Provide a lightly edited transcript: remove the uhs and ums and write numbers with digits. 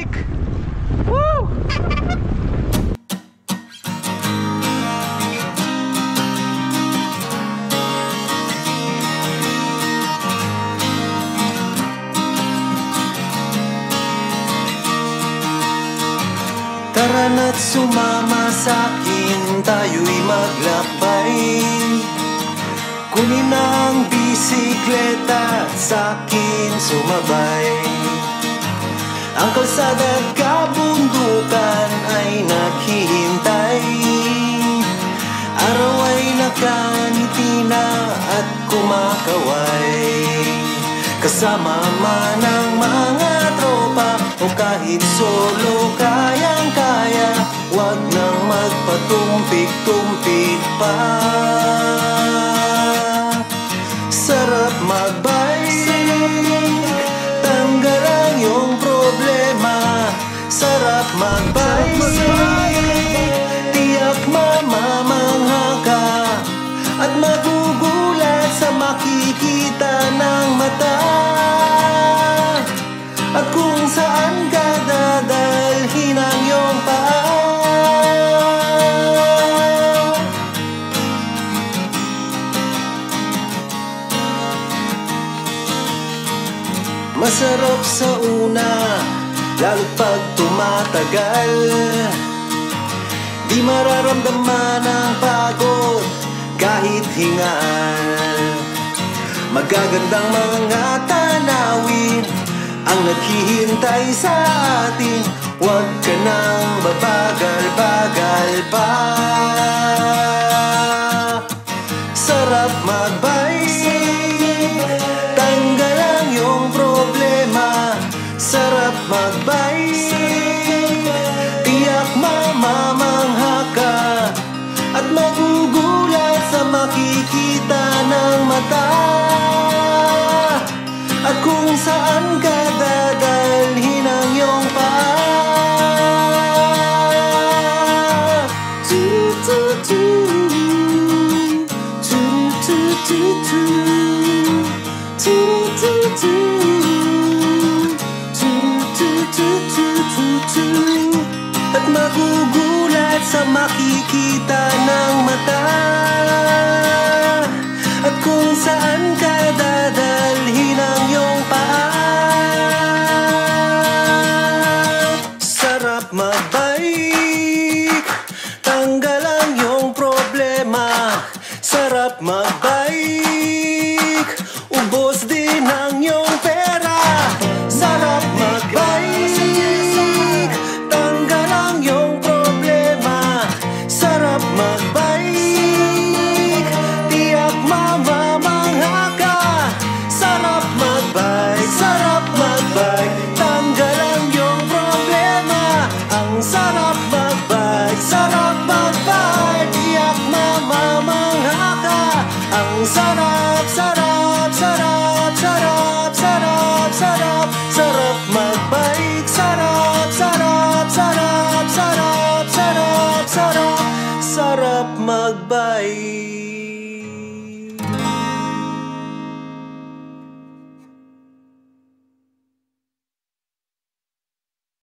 bike! Woo! Tara na't sumama sa'kin, tayo'y maglakbay. Kunin ang bisikleta at sa'kin sumabay. Ang kalsada at kabundukan ay naghihintay. Araw ay nakangiti na at kumakaway. Kasama man ang mga tropa o kahit solo kayang-kaya, wag nang magpatumpik-tumpik pa. Sarap magbike, tanggal ang iyong problema. Sarap magbike, tiyak mamamangha ka at magugulat sa makikita ng mata. At kung saan ka dadalhin ang iyong paa. Masarap sa una, lalo't pag tumatagal. Di mararamdaman ang pagod kahit hingal. Magagandang mga tanawin ang naghihintay sa atin. Huwag ka nang babagal-bagal pa. Sarap magbike, tanggal ang iyong problema. Sarap magbike, tiyak mamamangha ka at magugulat sa makikita ng mata. At kung saan ka dadalhin ang iyong paa. At magugulat sa makikita ng mata. At kung saan ka